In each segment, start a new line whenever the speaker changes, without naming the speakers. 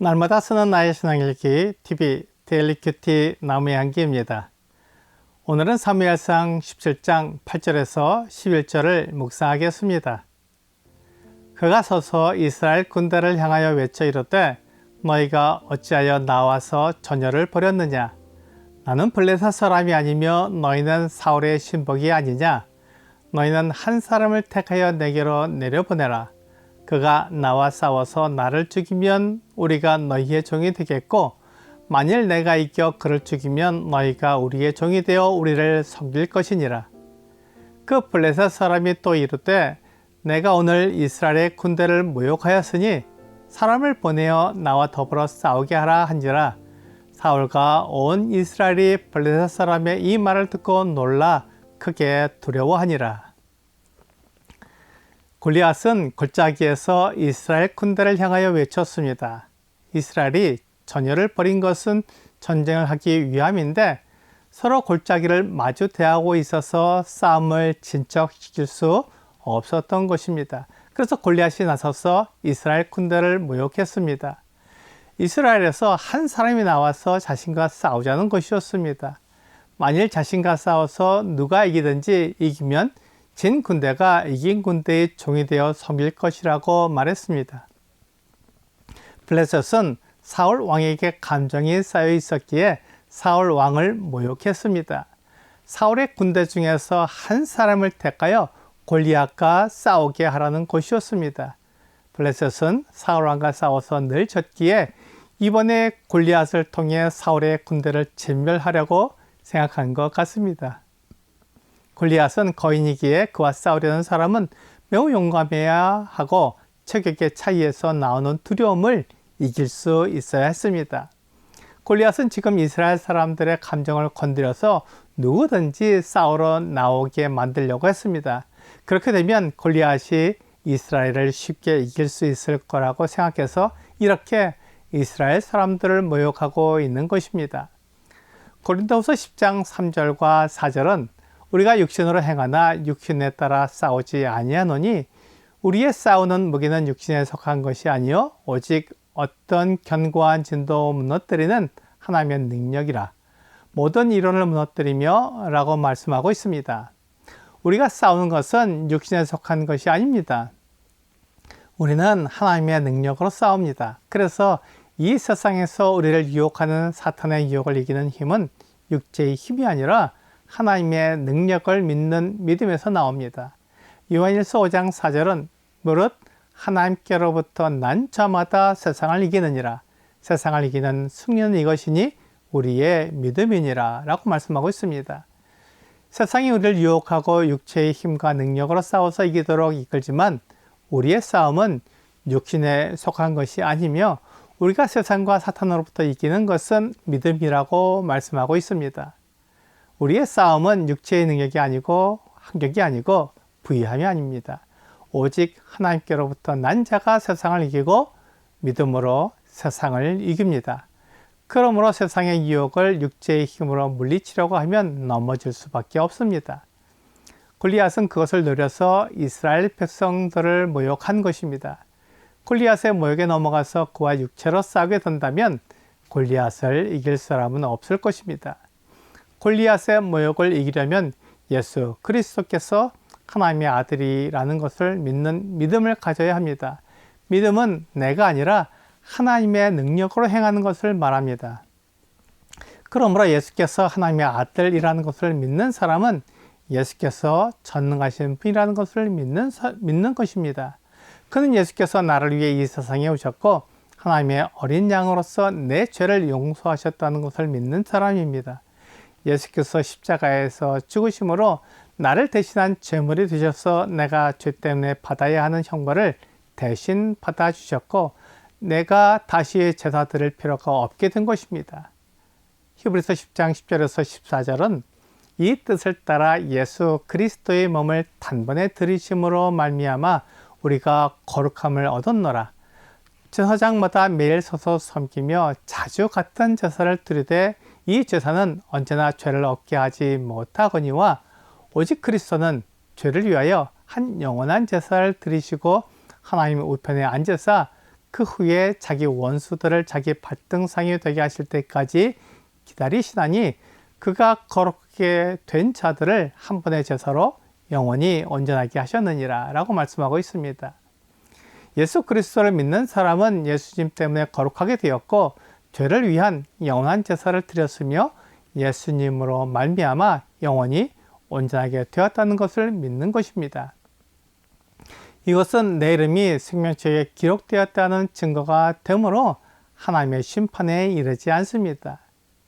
날마다 쓰는 나의 신앙일기 TV 데일리 큐티 나무의 향기입니다. 오늘은 사무엘상 17장 8절에서 11절을 묵상하겠습니다. 그가 서서 이스라엘 군대를 향하여 외쳐 이르되 너희가 어찌하여 나와서 전열을 벌였느냐? 나는 블레셋 사람이 아니며 너희는 사울의 신복이 아니냐? 너희는 한 사람을 택하여 내게로 내려보내라. 그가 나와 싸워서 나를 죽이면 우리가 너희의 종이 되겠고 만일 내가 이겨 그를 죽이면 너희가 우리의 종이 되어 우리를 섬길 것이니라. 그 블레셋 사람이 또 이르되 내가 오늘 이스라엘의 군대를 모욕하였으니 사람을 보내어 나와 더불어 싸우게 하라 한지라. 사울과 온 이스라엘이 블레셋 사람의 이 말을 듣고 놀라 크게 두려워하니라. 골리앗은 골짜기에서 이스라엘 군대를 향하여 외쳤습니다. 이스라엘이 전열을 벌인 것은 전쟁을 하기 위함인데 서로 골짜기를 마주 대하고 있어서 싸움을 진척시킬 수 없었던 것입니다. 그래서 골리앗이 나서서 이스라엘 군대를 모욕했습니다. 이스라엘에서 한 사람이 나와서 자신과 싸우자는 것이었습니다. 만일 자신과 싸워서 누가 이기든지 이기면 진 군대가 이긴 군대의 종이 되어 섬길 것이라고 말했습니다. 블레셋은 사울 왕에게 감정이 쌓여 있었기에 사울 왕을 모욕했습니다. 사울의 군대 중에서 한 사람을 택하여 골리앗과 싸우게 하라는 것이었습니다. 블레셋은 사울 왕과 싸워서 늘 졌기에 이번에 골리앗을 통해 사울의 군대를 진멸하려고 생각한 것 같습니다. 골리앗은 거인이기에 그와 싸우려는 사람은 매우 용감해야 하고 체격의 차이에서 나오는 두려움을 이길 수 있어야 했습니다. 골리앗은 지금 이스라엘 사람들의 감정을 건드려서 누구든지 싸우러 나오게 만들려고 했습니다. 그렇게 되면 골리앗이 이스라엘을 쉽게 이길 수 있을 거라고 생각해서 이렇게 이스라엘 사람들을 모욕하고 있는 것입니다. 고린도후서 10장 3절과 4절은 우리가 육신으로 행하나 육신에 따라 싸우지 아니하노니 우리의 싸우는 무기는 육신에 속한 것이 아니요 오직 어떤 견고한 진도 무너뜨리는 하나님의 능력이라. 모든 이론을 무너뜨리며 라고 말씀하고 있습니다. 우리가 싸우는 것은 육신에 속한 것이 아닙니다. 우리는 하나님의 능력으로 싸웁니다. 그래서 이 세상에서 우리를 유혹하는 사탄의 유혹을 이기는 힘은 육체의 힘이 아니라 하나님의 능력을 믿는 믿음에서 나옵니다. 요한일서 5장 4절은 무릇 하나님께로부터 난 자마다 세상을 이기느니라. 세상을 이기는 승리는 이것이니 우리의 믿음이니라 라고 말씀하고 있습니다. 세상이 우리를 유혹하고 육체의 힘과 능력으로 싸워서 이기도록 이끌지만 우리의 싸움은 육신에 속한 것이 아니며 우리가 세상과 사탄으로부터 이기는 것은 믿음이라고 말씀하고 있습니다. 우리의 싸움은 육체의 능력이 아니고 한격이 아니고 부유함이 아닙니다. 오직 하나님께로부터 난 자가 세상을 이기고 믿음으로 세상을 이깁니다. 그러므로 세상의 유혹을 육체의 힘으로 물리치려고 하면 넘어질 수밖에 없습니다. 골리앗은 그것을 노려서 이스라엘 백성들을 모욕한 것입니다. 골리앗의 모욕에 넘어가서 그와 육체로 싸우게 된다면 골리앗을 이길 사람은 없을 것입니다. 골리앗의 모욕을 이기려면 예수 그리스도께서 하나님의 아들이라는 것을 믿는 믿음을 가져야 합니다. 믿음은 내가 아니라 하나님의 능력으로 행하는 것을 말합니다. 그러므로 예수께서 하나님의 아들이라는 것을 믿는 사람은 예수께서 전능하신 분이라는 것을 믿는 것입니다. 그는 예수께서 나를 위해 이 세상에 오셨고 하나님의 어린 양으로서 내 죄를 용서하셨다는 것을 믿는 사람입니다. 예수께서 십자가에서 죽으심으로 나를 대신한 제물이 되셔서 내가 죄 때문에 받아야 하는 형벌을 대신 받아주셨고 내가 다시 제사 드릴 필요가 없게 된 것입니다. 히브리서 10장 10절에서 14절은 이 뜻을 따라 예수 그리스도의 몸을 단번에 들이심으로 말미암아 우리가 거룩함을 얻었노라. 제사장마다 매일 서서 섬기며 자주 같은 제사를 드리되 이 제사는 언제나 죄를 얻게 하지 못하거니와 오직 그리스도는 죄를 위하여 한 영원한 제사를 드리시고 하나님의 우편에 앉으사 그 후에 자기 원수들을 자기 발등상이 되게 하실 때까지 기다리시다니 그가 거룩하게 된 자들을 한 번의 제사로 영원히 온전하게 하셨느니라 라고 말씀하고 있습니다. 예수 그리스도를 믿는 사람은 예수님 때문에 거룩하게 되었고 죄를 위한 영원한 제사를 드렸으며 예수님으로 말미암아 영원히 온전하게 되었다는 것을 믿는 것입니다. 이것은 내 이름이 생명책에 기록되었다는 증거가 되므로 하나님의 심판에 이르지 않습니다.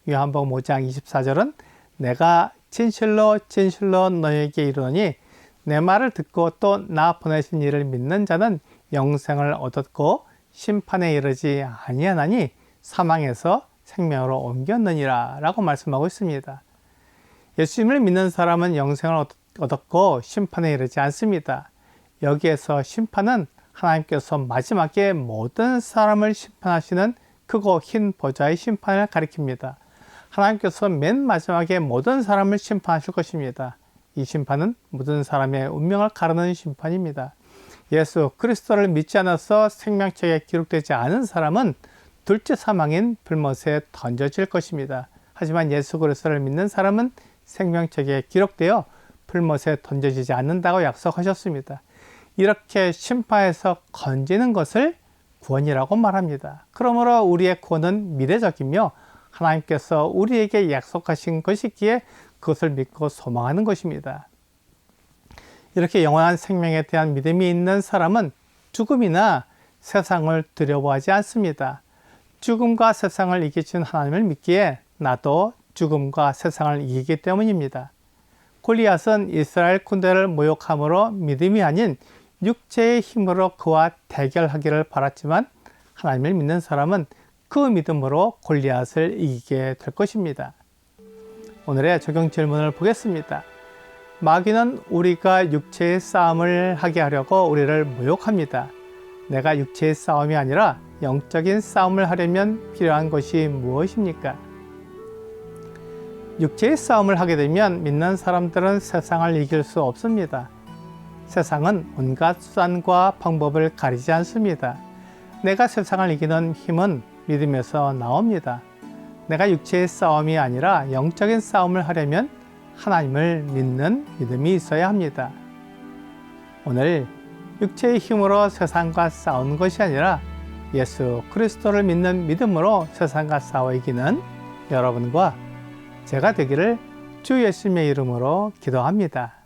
요한복음 5장 24절은 내가 진실로 진실로 너희에게 이르노니 내 말을 듣고 또 나 보내신 이를 믿는 자는 영생을 얻었고 심판에 이르지 아니하나니 사망에서 생명으로 옮겼느니라 라고 말씀하고 있습니다. 예수님을 믿는 사람은 영생을 얻었고 심판에 이르지 않습니다. 여기에서 심판은 하나님께서 마지막에 모든 사람을 심판하시는 크고 흰 보좌의 심판을 가리킵니다. 하나님께서 맨 마지막에 모든 사람을 심판하실 것입니다. 이 심판은 모든 사람의 운명을 가르는 심판입니다. 예수 그리스도를 믿지 않아서 생명책에 기록되지 않은 사람은 둘째 사망인 불못에 던져질 것입니다. 하지만 예수 그리스도를 믿는 사람은 생명책에 기록되어 불못에 던져지지 않는다고 약속하셨습니다. 이렇게 심판에서 건지는 것을 구원이라고 말합니다. 그러므로 우리의 구원은 미래적이며 하나님께서 우리에게 약속하신 것이기에 그것을 믿고 소망하는 것입니다. 이렇게 영원한 생명에 대한 믿음이 있는 사람은 죽음이나 세상을 두려워하지 않습니다. 죽음과 세상을 이기신 하나님을 믿기에 나도 죽음과 세상을 이기기 때문입니다. 골리앗은 이스라엘 군대를 모욕함으로 믿음이 아닌 육체의 힘으로 그와 대결하기를 바랐지만 하나님을 믿는 사람은 그 믿음으로 골리앗을 이기게 될 것입니다. 오늘의 적용 질문을 보겠습니다. 마귀는 우리가 육체의 싸움을 하게 하려고 우리를 모욕합니다. 내가 육체의 싸움이 아니라 영적인 싸움을 하려면 필요한 것이 무엇입니까? 육체의 싸움을 하게 되면 믿는 사람들은 세상을 이길 수 없습니다. 세상은 온갖 수단과 방법을 가리지 않습니다. 내가 세상을 이기는 힘은 믿음에서 나옵니다. 내가 육체의 싸움이 아니라 영적인 싸움을 하려면 하나님을 믿는 믿음이 있어야 합니다. 오늘 육체의 힘으로 세상과 싸우는 것이 아니라 예수 그리스도를 믿는 믿음으로 세상과 싸워 이기는 여러분과 제가 되기를 주 예수님의 이름으로 기도합니다.